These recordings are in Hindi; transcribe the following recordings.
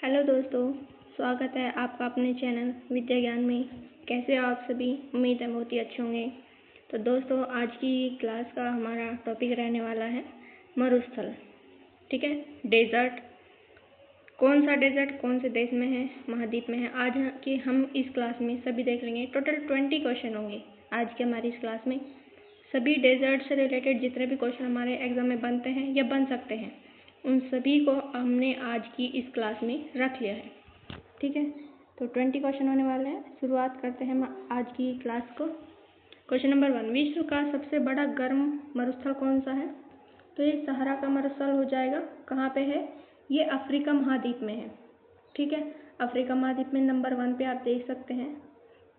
हेलो दोस्तों, स्वागत है आपका अपने चैनल विद्या ज्ञान में। कैसे हो आप सभी? उम्मीद है बहुत ही अच्छे होंगे। तो दोस्तों, आज की क्लास का हमारा टॉपिक रहने वाला है मरुस्थल। ठीक है, डेजर्ट। कौन सा डेजर्ट कौन से देश में है, महाद्वीप में है, आज की हम इस क्लास में सभी देख लेंगे। टोटल 20 क्वेश्चन होंगे आज के हमारी इस क्लास में। सभी डेजर्ट से रिलेटेड जितने भी क्वेश्चन हमारे एग्जाम में बनते हैं या बन सकते हैं, उन सभी को हमने आज की इस क्लास में रख लिया है। ठीक है, तो 20 क्वेश्चन होने वाले हैं। शुरुआत करते हैं हम आज की क्लास को। क्वेश्चन नंबर 1, विश्व का सबसे बड़ा गर्म मरुस्थल कौन सा है? तो ये सहारा का मरुस्थल हो जाएगा। कहाँ पे है? ये अफ्रीका महाद्वीप में है। ठीक है, अफ्रीका महाद्वीप में नंबर 1 पे आप देख सकते हैं।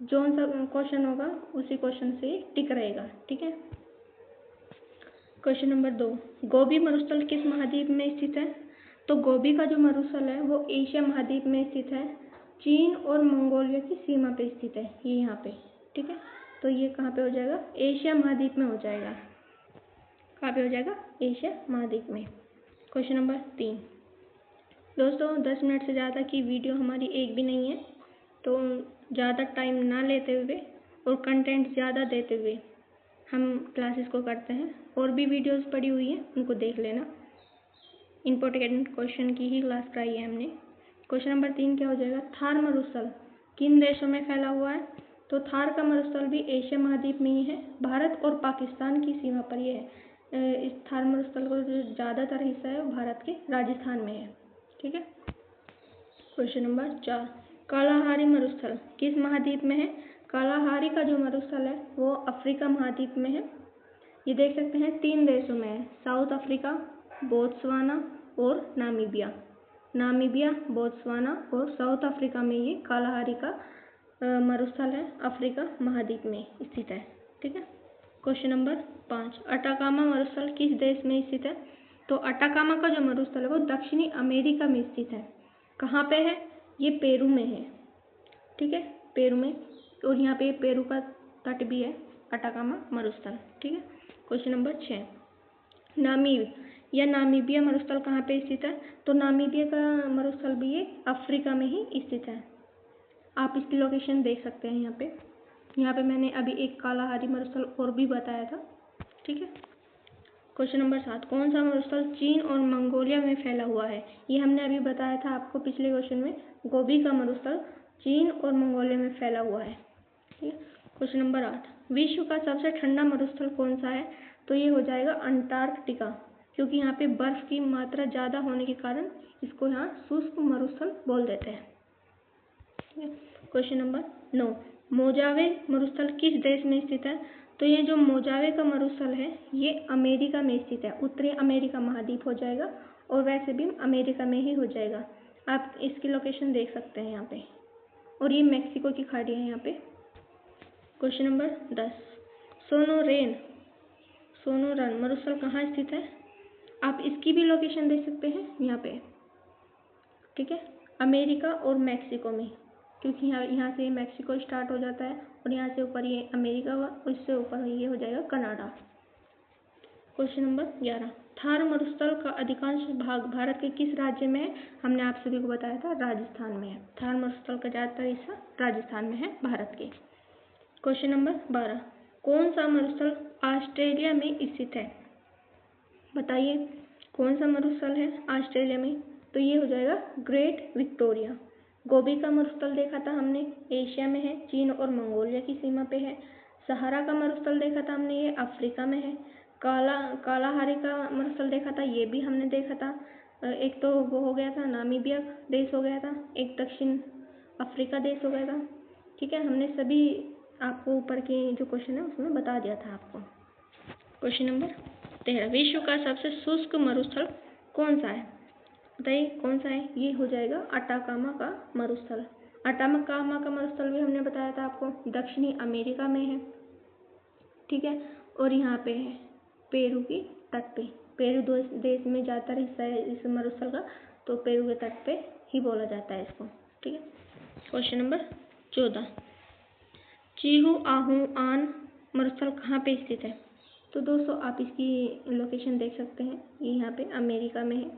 जो सा क्वेश्चन होगा उसी क्वेश्चन से टिक रहेगा। ठीक है, क्वेश्चन नंबर 2, गोबी मरुस्थल किस महाद्वीप में स्थित है? तो गोबी का जो मरुस्थल है वो एशिया महाद्वीप में स्थित है। चीन और मंगोलिया की सीमा पे स्थित है ये यहाँ पे। ठीक है, तो ये कहाँ पे हो जाएगा? एशिया महाद्वीप में हो जाएगा। कहाँ पे हो जाएगा? एशिया महाद्वीप में। क्वेश्चन नंबर 3, दोस्तों 10 मिनट से ज़्यादा की वीडियो हमारी एक भी नहीं है, तो ज़्यादा टाइम ना लेते हुए और कंटेंट ज़्यादा देते हुए हम क्लासेस को करते हैं। और भी वीडियोस पड़ी हुई हैं, उनको देख लेना। इम्पोर्टेंट क्वेश्चन की ही क्लास कराई है हमने। क्वेश्चन नंबर 3 क्या हो जाएगा? थार मरुस्थल किन देशों में फैला हुआ है? तो थार का मरुस्थल भी एशिया महाद्वीप में ही है। भारत और पाकिस्तान की सीमा पर ये है। इस थार मरुस्थल का जो ज़्यादातर हिस्सा है वो भारत के राजस्थान में है। ठीक है, क्वेश्चन नंबर 4, कालाहारी मरुस्थल किस महाद्वीप में है? कालाहारी का जो मरुस्थल है वो अफ्रीका महाद्वीप में है। ये देख सकते हैं 3 देशों में है, साउथ अफ्रीका, बोत्सवाना और नामीबिया। नामीबिया, बोत्सवाना और साउथ अफ्रीका में ये कालाहारी का मरुस्थल है, अफ्रीका महाद्वीप में स्थित है। ठीक है, क्वेश्चन नंबर 5, अटाकामा मरुस्थल किस देश में स्थित है? तो अटाकामा का जो मरुस्थल है वो दक्षिणी अमेरिका में स्थित है। कहाँ पे है? ये पेरू में है। ठीक है, पेरू में, और यहाँ पे पेरू का तट भी है, अटाकामा मरुस्थल। ठीक है, क्वेश्चन नंबर 6, नामीबिया मरुस्थल कहाँ पे स्थित है? तो नामीबिया का मरुस्थल भी ये अफ्रीका में ही स्थित है। आप इसकी लोकेशन देख सकते हैं यहाँ पे मैंने अभी एक कालाहारी मरुस्थल और भी बताया था। ठीक है, क्वेश्चन नंबर 7, कौन सा मरुस्थल चीन और मंगोलिया में फैला हुआ है? ये हमने अभी बताया था आपको पिछले क्वेश्चन में। गोबी का मरुस्थल चीन और मंगोलिया में फैला हुआ है। ठीक है, क्वेश्चन नंबर 8, विश्व का सबसे ठंडा मरुस्थल कौन सा है? तो ये हो जाएगा अंटार्कटिका, क्योंकि यहाँ पे बर्फ की मात्रा ज़्यादा होने के कारण इसको यहाँ शुष्क मरुस्थल बोल देते हैं। क्वेश्चन नंबर 9, मोजावे मरुस्थल किस देश में स्थित है? तो ये जो मोजावे का मरुस्थल है ये अमेरिका में स्थित है। उत्तरी अमेरिका महाद्वीप हो जाएगा, और वैसे भी अमेरिका में ही हो जाएगा। आप इसकी लोकेशन देख सकते हैं यहाँ पे, और ये मैक्सिको की खाड़ी है यहाँ पे। क्वेश्चन नंबर 10, सोनोरन मरुस्थल कहाँ स्थित है? आप इसकी भी लोकेशन देख सकते हैं यहाँ पे। ठीक है, अमेरिका और मैक्सिको में, क्योंकि यहाँ से मैक्सिको स्टार्ट हो जाता है और यहाँ से ऊपर ये अमेरिका हुआ, और इससे ऊपर ये हो जाएगा कनाडा। क्वेश्चन नंबर 11, थार मरुस्थल का अधिकांश भाग भारत के किस राज्य में है? हमने आप सभी को बताया था राजस्थान में है। थार मरुस्थल का ज़्यादातर हिस्सा राजस्थान में है भारत के। क्वेश्चन नंबर 12, कौन सा मरुस्थल ऑस्ट्रेलिया में स्थित है? बताइए कौन सा मरुस्थल है ऑस्ट्रेलिया में? तो ये हो जाएगा ग्रेट विक्टोरिया। गोबी का मरुस्थल देखा था हमने, एशिया में है, चीन और मंगोलिया की सीमा पे है। सहारा का मरुस्थल देखा था हमने, ये अफ्रीका में है। कालाहारी का मरुस्थल देखा था, ये भी हमने देखा था। एक तो वो हो गया था नामीबिया देश हो गया था, एक दक्षिण अफ्रीका देश हो गया था। ठीक है, हमने सभी आपको ऊपर के जो क्वेश्चन है उसमें बता दिया था आपको। क्वेश्चन नंबर 13, विश्व का सबसे शुष्क मरुस्थल कौन सा है? बताइए कौन सा है? ये हो जाएगा अटाकामा का मरुस्थल। अटाकामा का मरुस्थल भी हमने बताया था आपको, दक्षिणी अमेरिका में है। ठीक है, और यहाँ पे है पेरू की तट पे। पेरू देश में ज़्यादातर हिस्सा है इस मरुस्थल का, तो पेरू के तट पे ही बोला जाता है इसको। ठीक है, क्वेश्चन नंबर 14, चिहुआहुआन मरुस्थल कहाँ पे स्थित है? तो दोस्तों आप इसकी लोकेशन देख सकते हैं, ये यहाँ पे अमेरिका में है।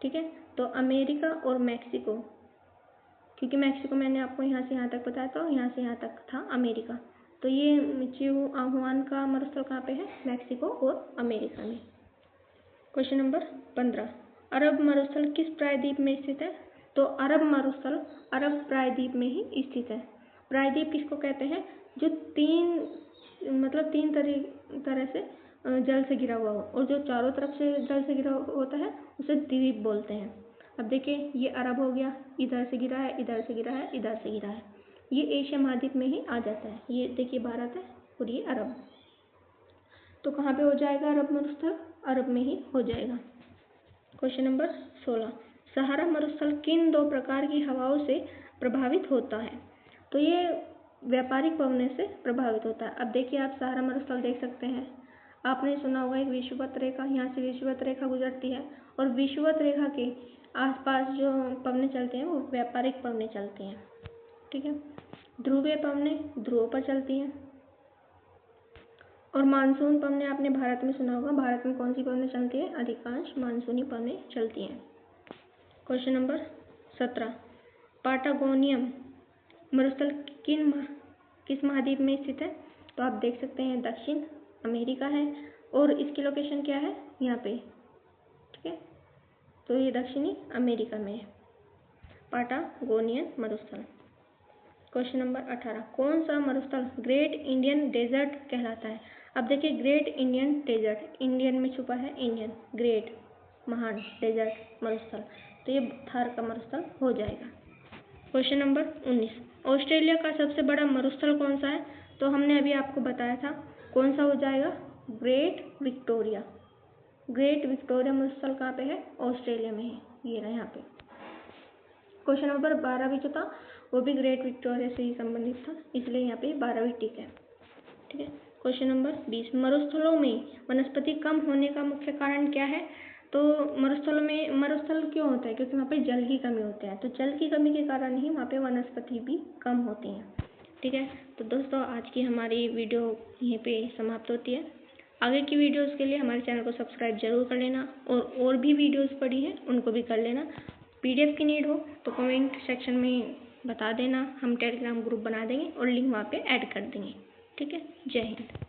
ठीक है। तो अमेरिका और मैक्सिको, क्योंकि मैक्सिको मैंने आपको यहाँ से यहाँ तक बताया था, यहाँ से यहाँ तक था अमेरिका, तो ये चिहुआहुआन का मरुस्थल कहाँ पे है? मैक्सिको और अमेरिका में। क्वेश्चन नंबर 15, अरब मरुस्थल किस प्रायद्वीप में स्थित है? तो अरब मरुस्थल अरब प्रायद्वीप में ही स्थित है। प्रायद्वीप किसको कहते हैं? जो तीन तरह से जल से घिरा हुआ हो, और जो चारों तरफ से जल से घिरा होता है उसे द्वीप बोलते हैं। अब देखिए, ये अरब हो गया, इधर से घिरा है, इधर से घिरा है, इधर से घिरा है, ये एशिया महाद्वीप में ही आ जाता है। ये देखिए भारत है और ये अरब, तो कहाँ पे हो जाएगा अरब मरुस्थल? अरब में ही हो जाएगा। क्वेश्चन नंबर 16, सहारा मरुस्थल किन दो प्रकार की हवाओं से प्रभावित होता है? तो ये व्यापारिक पवनों से प्रभावित होता है। अब देखिए, आप सहारा मरुस्थल देख सकते हैं, आपने सुना होगा एक विषुवत रेखा, यहाँ से विषुवत रेखा गुजरती है, और विषुवत रेखा के आसपास जो पवनें चलती हैं वो व्यापारिक पवनें चलती हैं। ठीक है, ध्रुवीय पवनें ध्रुवों पर चलती हैं, और मानसून पवनें आपने भारत में सुना होगा, भारत में कौन सी पवनें चलती है? अधिकांश मानसूनी पवनें चलती हैं। क्वेश्चन नंबर 17, पाटागोनियम मरुस्थल किस महाद्वीप में स्थित है? तो आप देख सकते हैं दक्षिण अमेरिका है, और इसकी लोकेशन क्या है? यहाँ पे। ठीक है, तो ये दक्षिणी अमेरिका में है पाटागोनियन मरुस्थल। क्वेश्चन नंबर 18, कौन सा मरुस्थल ग्रेट इंडियन डेजर्ट कहलाता है? अब देखिए, ग्रेट इंडियन डेजर्ट, इंडियन में छुपा है इंडियन, ग्रेट महान, डेजर्ट मरुस्थल, तो ये थार का मरुस्थल हो जाएगा। क्वेश्चन नंबर 19, ऑस्ट्रेलिया का सबसे बड़ा मरुस्थल कौन सा है? तो हमने अभी आपको बताया था, कौन सा हो जाएगा? Great Victoria. ग्रेट विक्टोरिया मरुस्थल कहाँ पे है? ऑस्ट्रेलिया में है, ये रहा यहाँ पे। क्वेश्चन नंबर 12 भी जो था वो भी ग्रेट विक्टोरिया से ही संबंधित था, इसलिए यहाँ पे 12 भी टिक है। ठीक है, क्वेश्चन नंबर 20, मरुस्थलों में वनस्पति कम होने का मुख्य कारण क्या है? तो मरुस्थल क्यों होता है? क्योंकि वहाँ पे जल की कमी होती है, तो जल की कमी के कारण ही वहाँ पे वनस्पति भी कम होती हैं। ठीक है, तो दोस्तों आज की हमारी वीडियो यहीं पे समाप्त होती है। आगे की वीडियोस के लिए हमारे चैनल को सब्सक्राइब जरूर कर लेना, और भी वीडियोस पड़ी हैं उनको भी कर लेना। PDF की नीड हो तो कमेंट सेक्शन में बता देना, हम टेलीग्राम ग्रुप बना देंगे और लिंक वहाँ पे ऐड कर देंगे। ठीक है, जय हिंद।